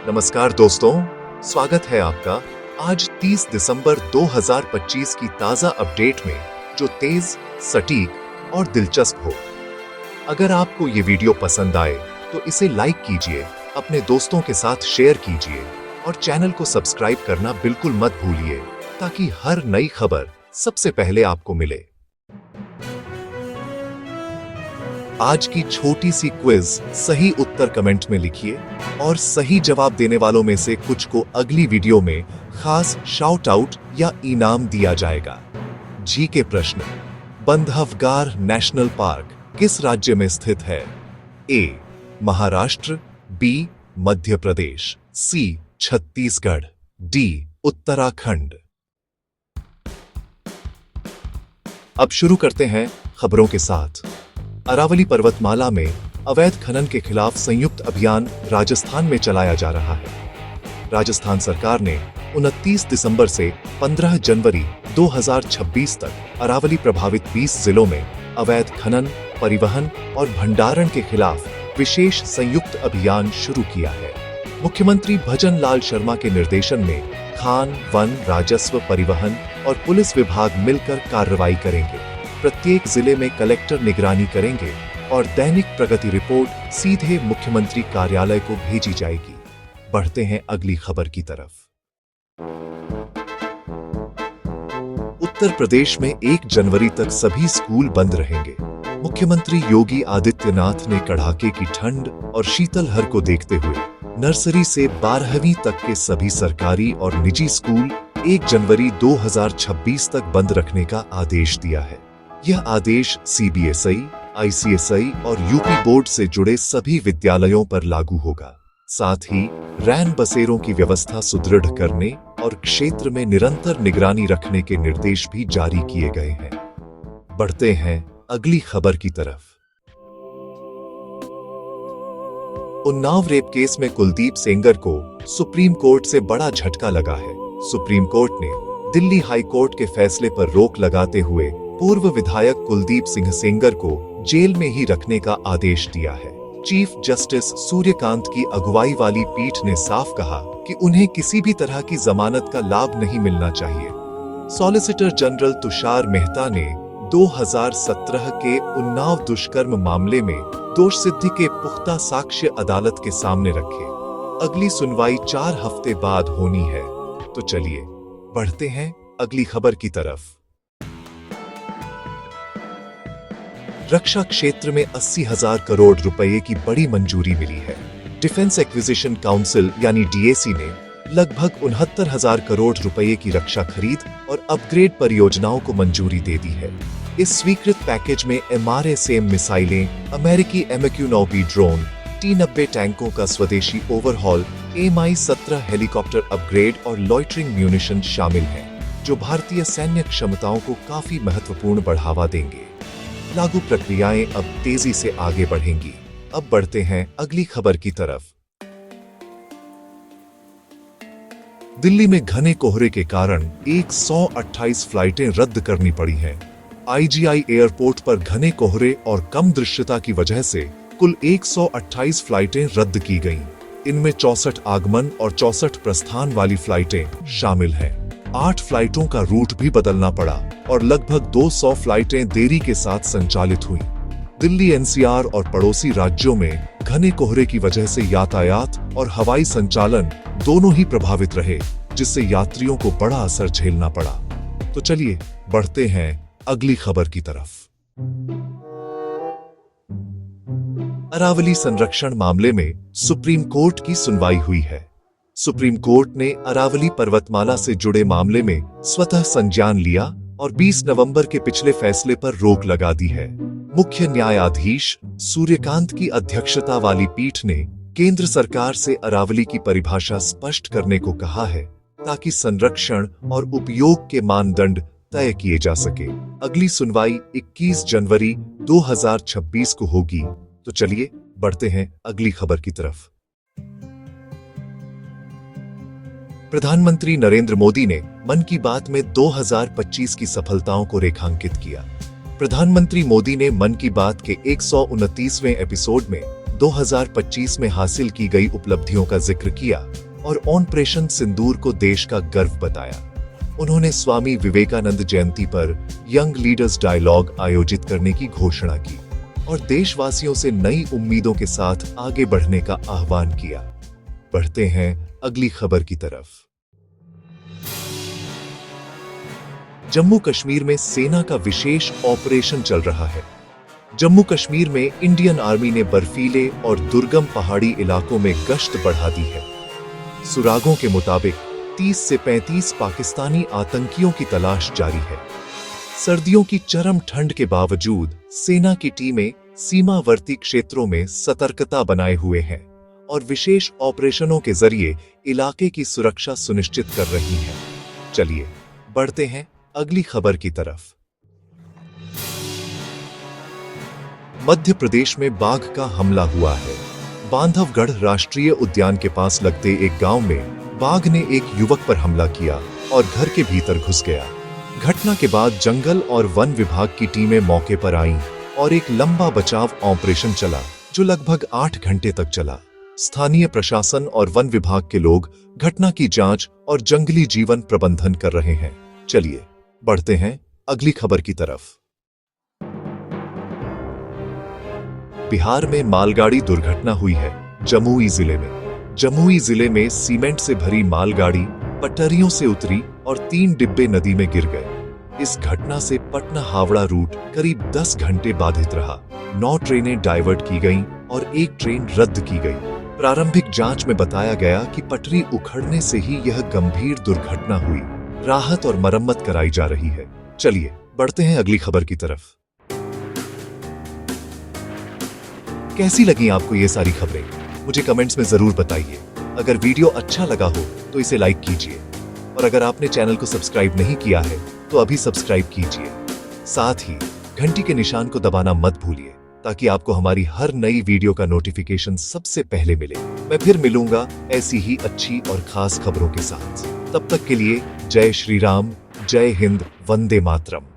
नमस्कार दोस्तों, स्वागत है आपका आज 30 दिसंबर 2025 की ताजा अपडेट में, जो तेज, सटीक और दिलचस्प हो। अगर आपको ये वीडियो पसंद आए तो इसे लाइक कीजिए, अपने दोस्तों के साथ शेयर कीजिए और चैनल को सब्सक्राइब करना बिल्कुल मत भूलिए, ताकि हर नई खबर सबसे पहले आपको मिले। आज की छोटी सी क्विज, सही उत्तर कमेंट में लिखिए और सही जवाब देने वालों में से कुछ को अगली वीडियो में खास शाउट आउट या इनाम दिया जाएगा। जी के प्रश्न, बंधवगढ़ नेशनल पार्क किस राज्य में स्थित है? ए महाराष्ट्र, बी मध्य प्रदेश, सी छत्तीसगढ़, डी उत्तराखंड। अब शुरू करते हैं खबरों के साथ। अरावली पर्वतमाला में अवैध खनन के खिलाफ संयुक्त अभियान राजस्थान में चलाया जा रहा है। राजस्थान सरकार ने 29 दिसंबर से 15 जनवरी 2026 तक अरावली प्रभावित 20 जिलों में अवैध खनन, परिवहन और भंडारण के खिलाफ विशेष संयुक्त अभियान शुरू किया है। मुख्यमंत्री भजन लाल शर्मा के निर्देशन में खान, वन, राजस्व, परिवहन और पुलिस विभाग मिलकर कार्रवाई करेंगे। प्रत्येक जिले में कलेक्टर निगरानी करेंगे और दैनिक प्रगति रिपोर्ट सीधे मुख्यमंत्री कार्यालय को भेजी जाएगी। बढ़ते हैं अगली खबर की तरफ। उत्तर प्रदेश में 1 जनवरी तक सभी स्कूल बंद रहेंगे। मुख्यमंत्री योगी आदित्यनाथ ने कड़ाके की ठंड और शीतलहर को देखते हुए नर्सरी से 12वीं तक के सभी सरकारी और निजी स्कूल 1 जनवरी 2026 तक बंद रखने का आदेश दिया है। यह आदेश सीबीएसई, आईसीएसई और यूपी बोर्ड से जुड़े सभी विद्यालयों पर लागू होगा। साथ ही रैन बसेरों की व्यवस्था सुदृढ़ करने और क्षेत्र में निरंतर निगरानी रखने के निर्देश भी जारी किए गए हैं। बढ़ते हैं अगली खबर की तरफ। उन्नाव रेप केस में कुलदीप सेंगर को सुप्रीम कोर्ट से बड़ा झटका लगा है। सुप्रीम कोर्ट ने दिल्ली हाई कोर्ट के फैसले पर रोक लगाते हुए पूर्व विधायक कुलदीप सिंह सेंगर को जेल में ही रखने का आदेश दिया है। चीफ जस्टिस सूर्यकांत की अगुवाई वाली पीठ ने साफ कहा कि उन्हें किसी भी तरह की जमानत का लाभ नहीं मिलना चाहिए। सॉलिसिटर जनरल तुषार मेहता ने 2017 के उन्नाव दुष्कर्म मामले में दोष सिद्धि के पुख्ता साक्ष्य अदालत के सामने रखे। अगली सुनवाई 4 हफ्ते बाद होनी है। तो चलिए बढ़ते हैं अगली खबर की तरफ। रक्षा क्षेत्र में 80,000 करोड़ रुपए की बड़ी मंजूरी मिली है। डिफेंस एक्विजिशन काउंसिल यानी डीएसी ने लगभग 69,000 करोड़ रुपए की रक्षा खरीद और अपग्रेड परियोजनाओं को मंजूरी दे दी है। इस स्वीकृत पैकेज में MRSAM मिसाइलें, अमेरिकी MQ-9B ड्रोन, T-90 टैंकों का स्वदेशी ओवरहॉल, Mi-17 हेलीकॉप्टर अपग्रेड और लॉइटरिंग म्यूनिशन शामिल हैं, जो भारतीय सैन्य क्षमताओं को काफी महत्वपूर्ण बढ़ावा देंगे। लागू प्रक्रियाएं अब तेजी से आगे बढ़ेंगी। अब बढ़ते हैं अगली खबर की तरफ। दिल्ली में घने कोहरे के कारण 128 फ्लाइटें रद्द करनी पड़ी हैं। IGI एयरपोर्ट पर घने कोहरे और कम दृश्यता की वजह से कुल 128 फ्लाइटें रद्द की गईं। इनमें 64 आगमन और 64 प्रस्थान वाली फ्लाइटें शामिल हैं। 8 फ्लाइटों का रूट भी बदलना पड़ा और लगभग 200 फ्लाइटें देरी के साथ संचालित हुईं। दिल्ली NCR और पड़ोसी राज्यों में घने कोहरे की वजह से यातायात और हवाई संचालन दोनों ही प्रभावित रहे, जिससे यात्रियों को बड़ा असर झेलना पड़ा। तो चलिए बढ़ते हैं अगली खबर की तरफ। अरावली संरक्षण मामले में सुप्रीम कोर्ट की सुनवाई हुई है। सुप्रीम कोर्ट ने अरावली पर्वतमाला से जुड़े मामले में स्वतः संज्ञान लिया और 20 नवंबर के पिछले फैसले पर रोक लगा दी है। मुख्य न्यायाधीश सूर्यकांत की अध्यक्षता वाली पीठ ने केंद्र सरकार से अरावली की परिभाषा स्पष्ट करने को कहा है, ताकि संरक्षण और उपयोग के मानदंड तय किए जा सके। अगली सुनवाई 21 जनवरी 2026 को होगी। तो चलिए बढ़ते हैं अगली खबर की तरफ। प्रधानमंत्री नरेंद्र मोदी ने मन की बात में 2025 की सफलताओं को रेखांकित किया। प्रधानमंत्री मोदी ने मन की बात के 129वें एपिसोड में 2025 में हासिल की गई उपलब्धियों का जिक्र किया और ऑपरेशन सिंदूर को देश का गर्व बताया। उन्होंने स्वामी विवेकानंद जयंती पर यंग लीडर्स डायलॉग आयोजित करने की घोषणा की और देशवासियों से नई उम्मीदों के साथ आगे बढ़ने का आह्वान किया। बढ़ते हैं अगली खबर की तरफ। जम्मू कश्मीर में सेना का विशेष ऑपरेशन चल रहा है। जम्मू कश्मीर में इंडियन आर्मी ने बर्फीले और दुर्गम पहाड़ी इलाकों में गश्त बढ़ा दी है। सुरागों के मुताबिक 30 से 35 पाकिस्तानी आतंकियों की तलाश जारी है। सर्दियों की चरम ठंड के बावजूद सेना की टीमें सीमावर्ती क्षेत्रों में सतर्कता बनाए हुए हैं और विशेष ऑपरेशनों के जरिए इलाके की सुरक्षा सुनिश्चित कर रही हैं। चलिए बढ़ते हैं अगली खबर की तरफ। मध्य प्रदेश में बाघ का हमला हुआ है। बांधवगढ़ राष्ट्रीय उद्यान के पास लगते एक गांव में बाघ ने एक युवक पर हमला किया और घर के भीतर घुस गया। घटना के बाद जंगल और वन विभाग की टीमें मौके पर आईं और एक लंबा बचाव ऑपरेशन चला जो लगभग 8 घंटे तक चला। स्थानीय प्रशासन और वन विभाग के लोग घटना की जांच और जंगली जीवन प्रबंधन कर रहे हैं। चलिए बढ़ते हैं अगली खबर की तरफ। बिहार में मालगाड़ी दुर्घटना हुई है। जमुई जिले में सीमेंट से भरी मालगाड़ी पटरियों से उतरी और 3 डिब्बे नदी में गिर गए। इस घटना से पटना हावड़ा रूट करीब 10 घंटे बाधित रहा। 9 ट्रेनें डाइवर्ट की गईं और 1 ट्रेन रद्द की गई। प्रारंभिक जांच में बताया गया कि पटरी उखड़ने से ही यह गंभीर दुर्घटना हुई। राहत और मरम्मत कराई जा रही है। चलिए बढ़ते हैं अगली खबर की तरफ। कैसी लगी आपको ये सारी खबरें? मुझे कमेंट्स में जरूर बताइए। अगर वीडियो अच्छा लगा हो तो इसे लाइक कीजिए और अगर आपने चैनल को सब्सक्राइब नहीं किया है तो अभी सब्सक्राइब कीजिए। साथ ही घंटी के निशान को दबाना मत भूलिए ताकि आपको हमारी हर नई वीडियो का नोटिफिकेशन सबसे पहले मिले। मैं फिर मिलूंगा ऐसी ही अच्छी और खास खबरों के साथ। तब तक के लिए जय श्री राम, जय हिंद, वंदे मातरम।